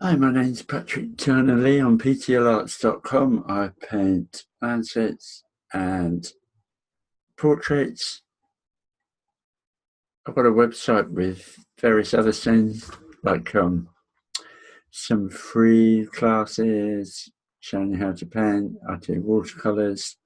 Hi, my name's Patrick Turner Lee on ptlarts.com. I paint landscapes and portraits. I've got a website with various other things like some free classes showing you how to paint. I do watercolors.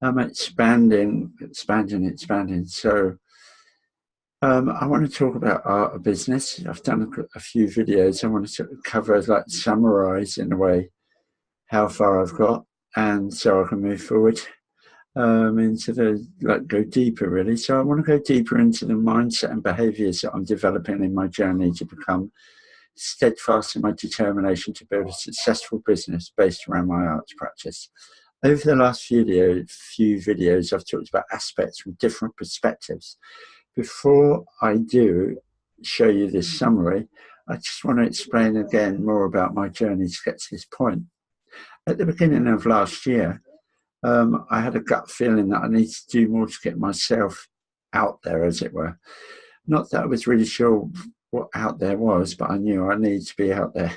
I'm expanding. So I want to talk about art of business. I've done a few videos. I want to sort of cover, like summarize in a way, how far I've got, and so I can move forward into go deeper really. So I want to go deeper into the mindset and behaviors that I'm developing in my journey to become steadfast in my determination to build a successful business based around my arts practice. Over the last few videos, I've talked about aspects from different perspectives. Before I do show you this summary, I just want to explain again more about my journey to get to this point. At the beginning of last year, I had a gut feeling that I needed to do more to get myself out there, as it were. Not that I was really sure what out there was, but I knew I needed to be out there.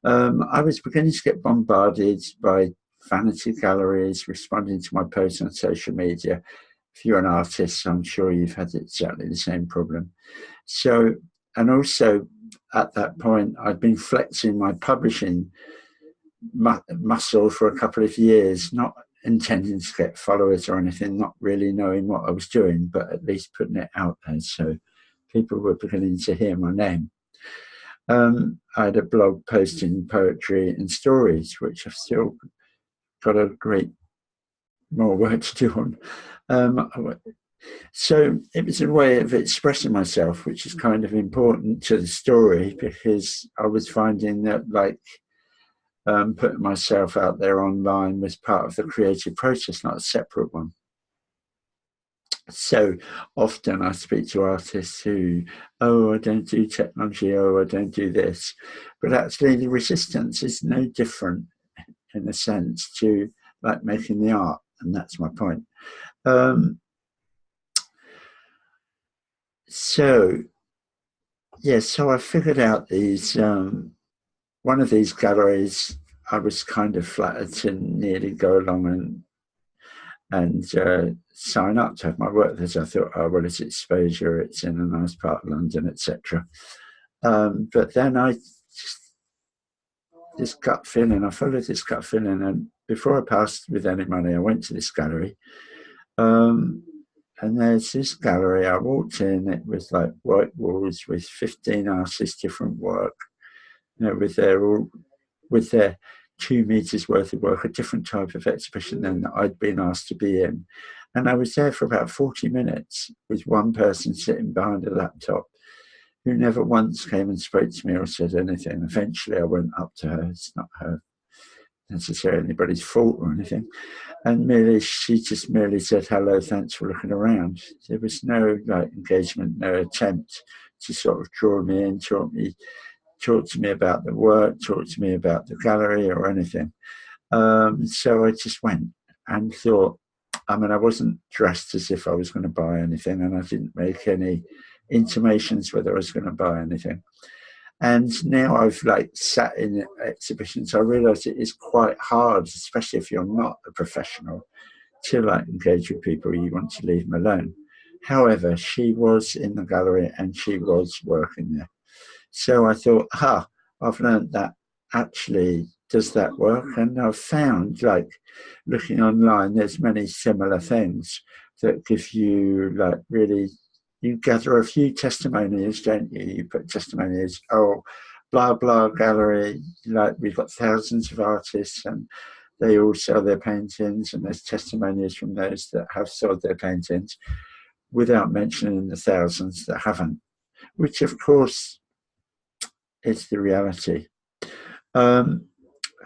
I was beginning to get bombarded by Vanity Galleries responding to my posts on social media. If you're an artist, I'm sure you've had exactly the same problem. So, and also at that point, I'd been flexing my publishing muscle for a couple of years, not intending to get followers or anything, not really knowing what I was doing, but at least putting it out there so people were beginning to hear my name. I had a blog posting poetry and stories, which I've still got a great more work to do on. So it was a way of expressing myself, which is kind of important to the story, because I was finding that putting myself out there online was part of the creative process, not a separate one. So often I speak to artists who, oh, I don't do technology, oh, I don't do this. But actually the resistance is no different in a sense to like making the art. And that's my point. So I figured out these, one of these galleries, I was kind of flattered to nearly go along and sign up to have my work there. So I thought, oh, well, it's exposure, it's in a nice part of London, etc. But then this gut feeling, I followed this gut feeling, and before I passed with any money, I went to this gallery. And there's this gallery, I walked in, it was like white walls with 15 artists, different work, with their 2 meters worth of work, a different type of exhibition than I'd been asked to be in. And I was there for about 40 minutes with one person sitting behind a laptop who never once came and spoke to me or said anything. Eventually I went up to her. It's not her necessarily anybody's fault or anything. And she just merely said, hello, thanks for looking around. There was no engagement, no attempt to sort of draw me in, talk to me about the work, talk to me about the gallery or anything. So I just went and thought, I wasn't dressed as if I was going to buy anything, and I didn't make any intimations whether I was going to buy anything. And now I've sat in exhibitions, I realise it is quite hard, especially if you're not a professional, to engage with people. You want to leave them alone. However, she was in the gallery and she was working there. So I thought, I've learned that actually does that work? And I've found, looking online, there's many similar things that give you really, you gather a few testimonials, don't you? You put testimonials, oh, blah, blah gallery, we've got thousands of artists and they all sell their paintings, and there's testimonials from those that have sold their paintings, without mentioning the thousands that haven't, which of course is the reality.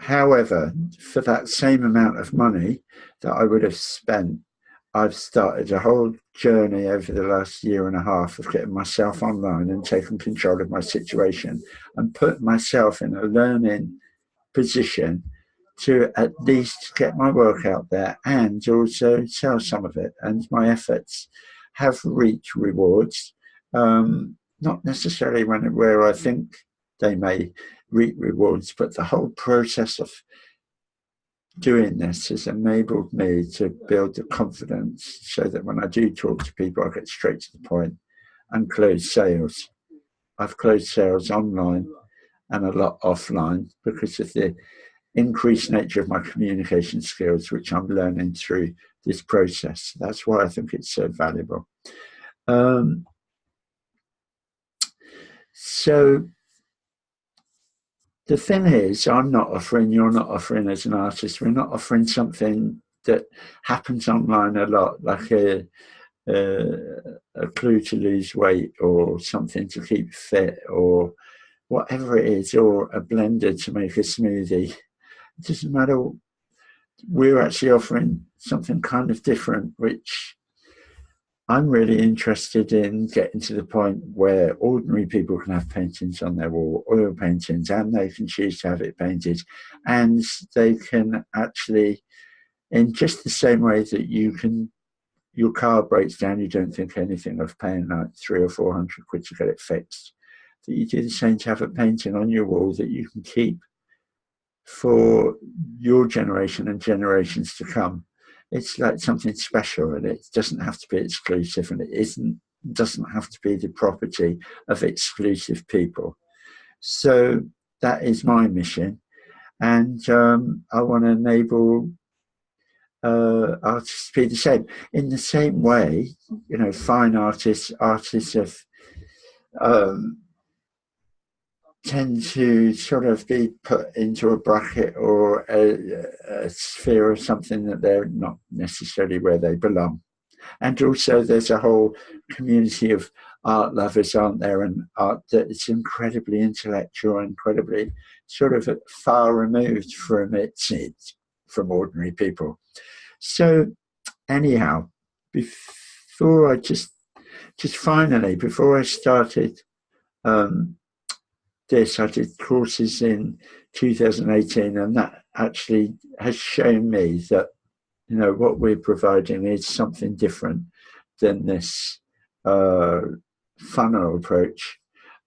However, for that same amount of money that I would have spent, I've started a whole journey over the last year and a half of getting myself online and taking control of my situation and put myself in a learning position to at least get my work out there and also sell some of it. And my efforts have reached rewards, not necessarily where I think they may reap rewards, but the whole process of doing this has enabled me to build the confidence so that when I do talk to people, I get straight to the point and close sales. I've closed sales online and a lot offline because of the increased nature of my communication skills, which I'm learning through this process. That's why I think it's so valuable. So the thing is, I'm not offering, you're not offering as an artist, we're not offering something that happens online a lot, like a clue to lose weight or something to keep fit or whatever it is, or a blender to make a smoothie. It doesn't matter. We're actually offering something kind of different, which I'm really interested in getting to the point where ordinary people can have paintings on their wall, oil paintings, and they can choose to have it painted. And they can actually, in just the same way that you can, your car breaks down, you don't think anything of paying like 300 or 400 quid to get it fixed, that you do the same to have a painting on your wall that you can keep for your generation and generations to come. It's like something special, and it doesn't have to be exclusive, and doesn't have to be the property of exclusive people. So that is my mission, and I want to enable artists to be the same. In the same way, you know, fine artists, artists of tend to sort of be put into a bracket or a sphere or something that they're not necessarily where they belong. And also there's a whole community of art lovers, aren't there, and art that is incredibly intellectual, incredibly sort of far removed from from ordinary people. So anyhow, before I just finally, before I started this, I did courses in 2018, and that actually has shown me that, you know, what we're providing is something different than this funnel approach.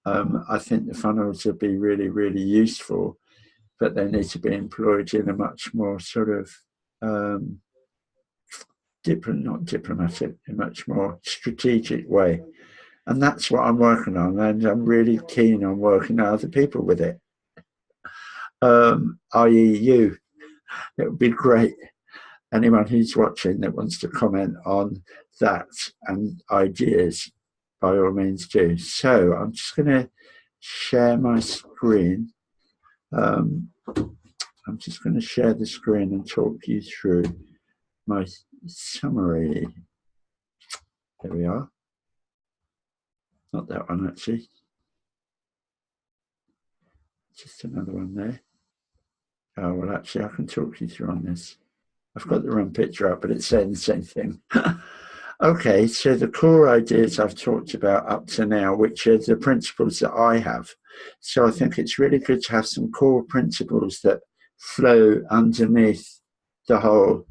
I think the funnels would be really, really useful, but they need to be employed in a much more sort of not diplomatic, a much more strategic way. And that's what I'm working on, and I'm really keen on working with other people with it, i.e. you. It would be great. Anyone who's watching that wants to comment on that and ideas, by all means do. So I'm just going to share my screen. I'm just going to share the screen and talk you through my summary. There we are. Not that one, actually. Just another one there. Oh, well, actually, I can talk you through on this. I've got the wrong picture up, but it's saying the same thing. Okay, so the core ideas I've talked about up to now, which are the principles that I have. So I think it's really good to have some core principles that flow underneath the whole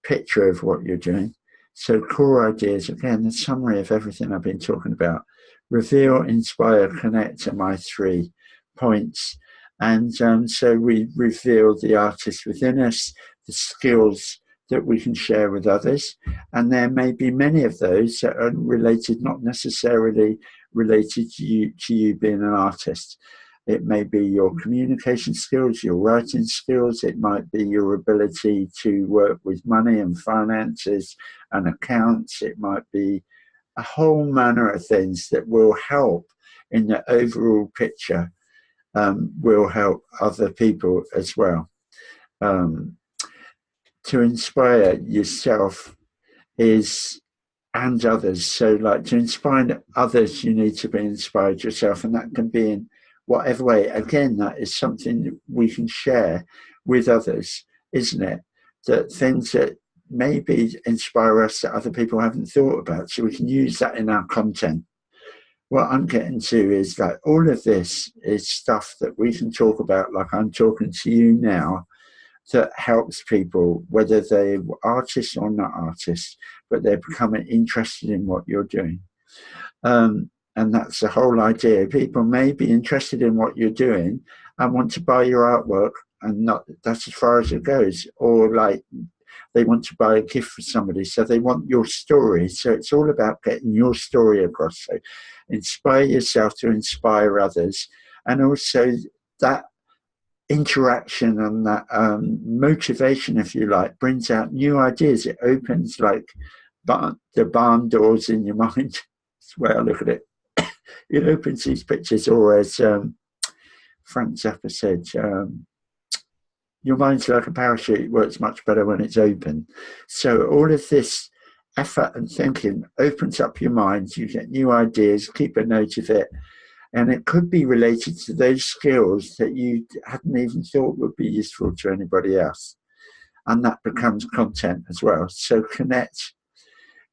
picture of what you're doing. So core ideas, again, the summary of everything I've been talking about. Reveal, inspire, connect are my 3 points. And so we reveal the artist within us, the skills that we can share with others. And there may be many of those that are related, not necessarily related to you being an artist. It may be your communication skills, your writing skills. It might be your ability to work with money and finances and accounts. It might be a whole manner of things that will help in the overall picture, will help other people as well. To inspire yourself and others. So like to inspire others, you need to be inspired yourself, and that can be in whatever way. Again, that is something that we can share with others, isn't it? That things that maybe inspire us that other people haven't thought about, so we can use that in our content. What I'm getting to is like all of this is stuff that we can talk about, like I'm talking to you now, that helps people, whether they're artists or not artists, but they're becoming interested in what you're doing. And that's the whole idea. People may be interested in what you're doing and want to buy your artwork, and not that's as far as it goes. Or like they want to buy a gift for somebody, so they want your story. So it's all about getting your story across. So inspire yourself to inspire others, and also that interaction and that motivation, if you like, brings out new ideas. It opens like the barn doors in your mind. That's the way I look at it. It opens these pictures, or as Frank Zappa said, your mind's like a parachute, it works much better when it's open. So all of this effort and thinking opens up your mind, you get new ideas, keep a note of it, and it could be related to those skills that you hadn't even thought would be useful to anybody else. And that becomes content as well. So connect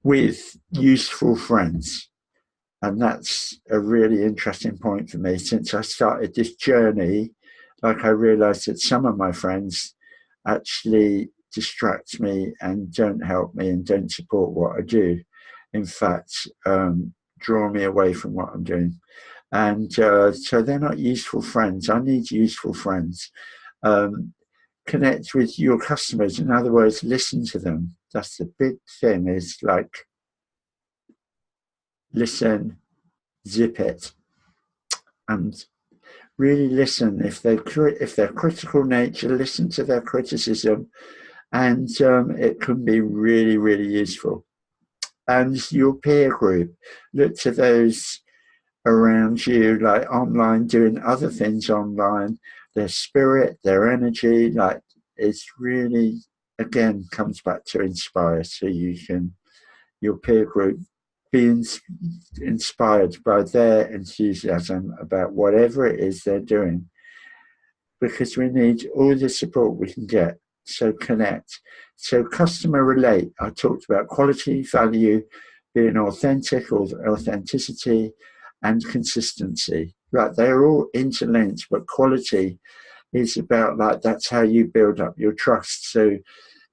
with useful friends. And that's a really interesting point for me. Since I started this journey, like I realized that some of my friends actually distract me and don't help me and don't support what I do. In fact, draw me away from what I'm doing. And so they're not useful friends. I need useful friends. Connect with your customers. In other words, listen to them. That's the big thing, is like listen, zip it, and really listen. If they're critical nature, listen to their criticism, and it can be really, really useful. And your peer group, look to those around you, like online, doing other things online. Their spirit, their energy, like it's really, again, comes back to inspire. So you can, your peer group, be inspired by their enthusiasm about whatever it is they're doing, because we need all the support we can get. So connect. So customer relate. I talked about quality, value, being authentic, or authenticity, and consistency. Like they're all interlinked, but quality is about, like, that's how you build up your trust. So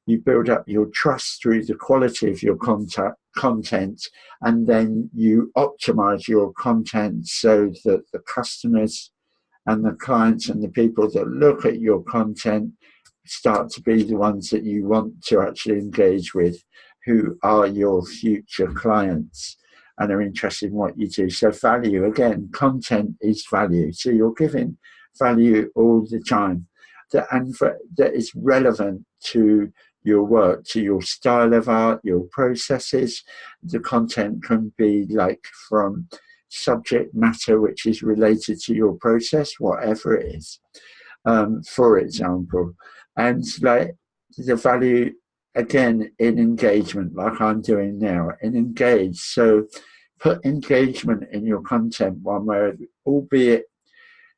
you build up your trust through the quality of your content, and then you optimize your content so that the customers and the clients and the people that look at your content start to be the ones that you want to actually engage with, who are your future clients and are interested in what you do. So value, again, content is value. So you're giving value all the time that is relevant to your work, to your style of art, your processes. The content can be like from subject matter which is related to your process, whatever it is, for example. And like the value, again, in engagement, like I'm doing now, in engage. So put engagement in your content one way, albeit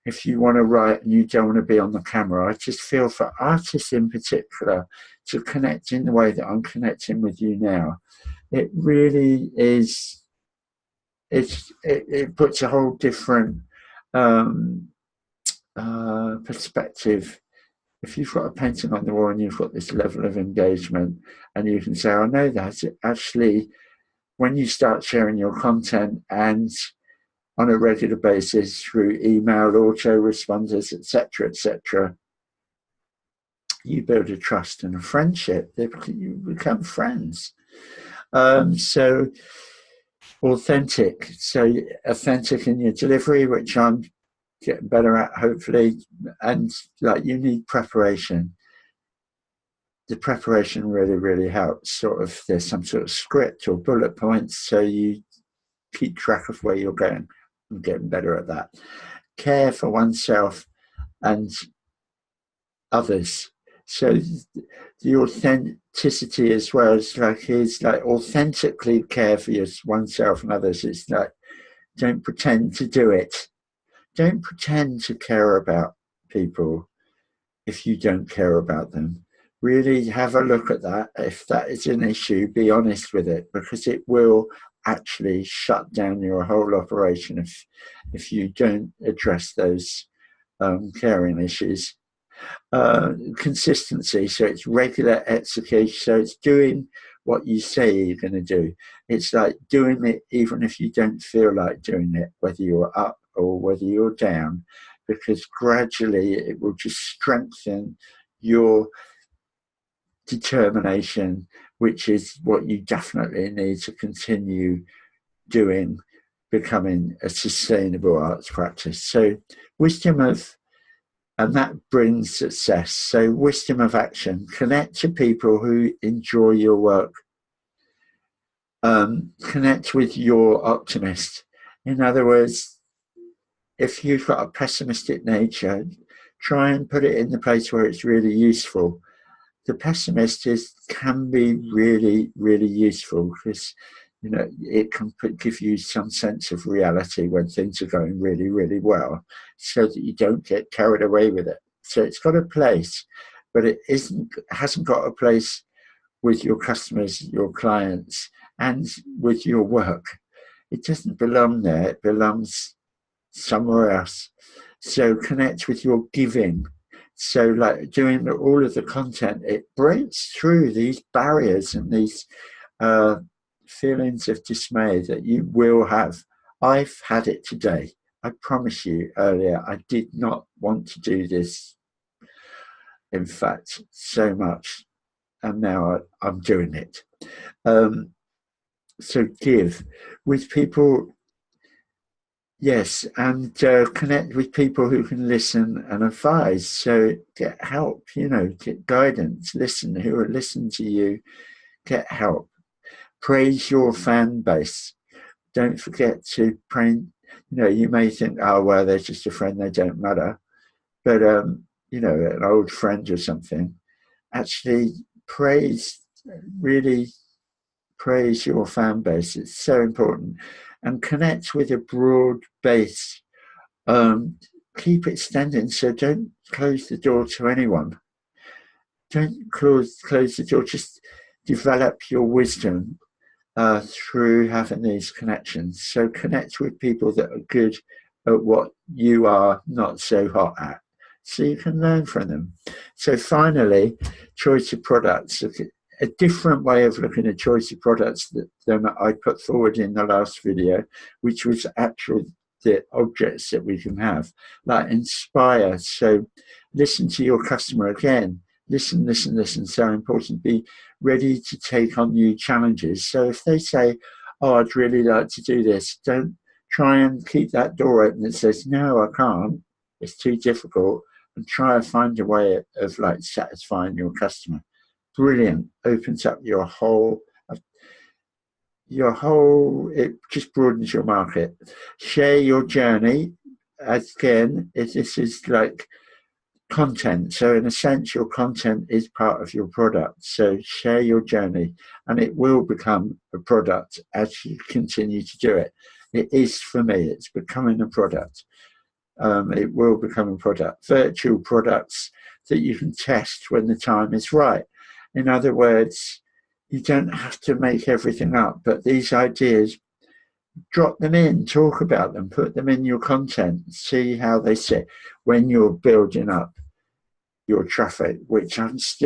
if you want to write and you don't want to be on the camera. I just feel for artists in particular to connect in the way that I'm connecting with you now. It really is, it puts a whole different perspective. If you've got a painting on the wall and you've got this level of engagement, and you can say, I know that, actually, when you start sharing your content and on a regular basis through email, autoresponders, etc., you build a trust and a friendship. You become friends. So authentic. So authentic in your delivery, which I'm getting better at, hopefully. And like, you need preparation. The preparation really, really helps. Sort of, there's some sort of script or bullet points, so you keep track of where you're going. I'm getting better at that. Care for oneself and others. So the authenticity as well is like authentically care for oneself and others. It's like, don't pretend to do it. Don't pretend to care about people if you don't care about them. Really have a look at that. If that is an issue, be honest with it, because it will actually shut down your whole operation if you don't address those caring issues. Consistency, so it's regular execution, so it's doing what you say you're going to do. It's like doing it even if you don't feel like doing it, whether you're up or whether you're down, because gradually it will just strengthen your determination, which is what you definitely need to continue doing, becoming a sustainable arts practice. So wisdom of, and that brings success. So wisdom of action: connect to people who enjoy your work. Connect with your optimist. In other words, if you've got a pessimistic nature, try and put it in the place where it's really useful. The pessimist can be really, really useful, because it can give you some sense of reality when things are going really, really well, so that you don't get carried away with it. So it's got a place, but it hasn't got a place with your customers, your clients, and with your work. It doesn't belong there. It belongs somewhere else. So connect with your giving. So like doing all of the content, it breaks through these barriers and these feelings of dismay that you will have. I've had it today. I promise you earlier, I did not want to do this, in fact, so much. And now I'm doing it. So give with people. Yes, and connect with people who can listen and advise. So get help, get guidance, listen to you, get help. Praise your fan base. Don't forget to praise, you may think, oh, well, they're just a friend, they don't matter. But, an old friend or something, actually really praise your fan base. It's so important. And connect with a broad base. Keep it standing, so don't close the door to anyone. Don't close the door. Just develop your wisdom through having these connections. So connect with people that are good at what you are not so hot at, so you can learn from them. So finally, choice of products. A different way of looking at choice of products than I put forward in the last video, which was actually the objects that we can have, like inspire. So listen to your customer again. Listen, so important. Be ready to take on new challenges. So if they say, oh, I'd really like to do this, don't try and keep that door open that says, no, I can't, it's too difficult, and try and find a way of like satisfying your customer. Brilliant. Opens up your whole, it just broadens your market. Share your journey. Again, this is like content. So in a sense, your content is part of your product. So share your journey, and it will become a product as you continue to do it. It is, for me, it's becoming a product. It will become a product. Virtual products that you can test when the time is right. In other words, you don't have to make everything up, but these ideas, drop them in, talk about them, put them in your content, see how they sit when you're building up your traffic, which I'm just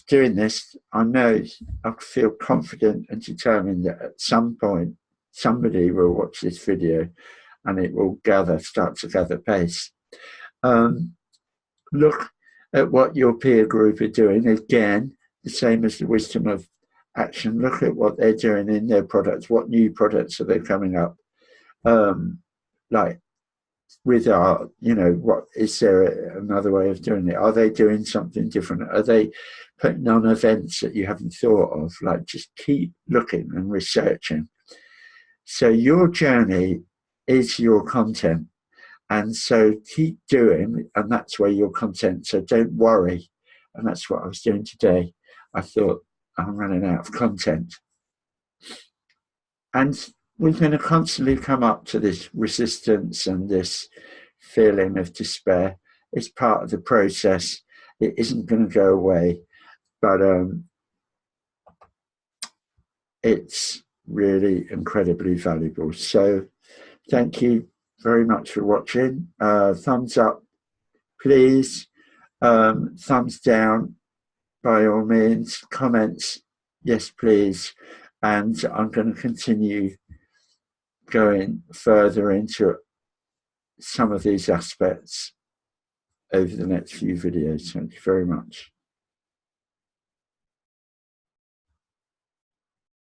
doing this. I know, I feel confident and determined that at some point somebody will watch this video and it will start to gather pace. Look at what your peer group are doing. Again, the same as the wisdom of action. Look at what they're doing in their products. What new products are they coming up? Like with art, what is there another way of doing it? Are they doing something different? Are they putting on events that you haven't thought of? Like, just keep looking and researching. So your journey is your content. And so keep doing, and that's where your content. So don't worry. And that's what I was doing today. I thought, I'm running out of content. And we're going to constantly come up to this resistance and this feeling of despair. It's part of the process. It isn't going to go away, but it's really incredibly valuable. So thank you very much for watching. Thumbs up, please. Thumbs down, by all means. Comments, Yes, please. And I'm going to continue going further into some of these aspects over the next few videos. Thank you very much.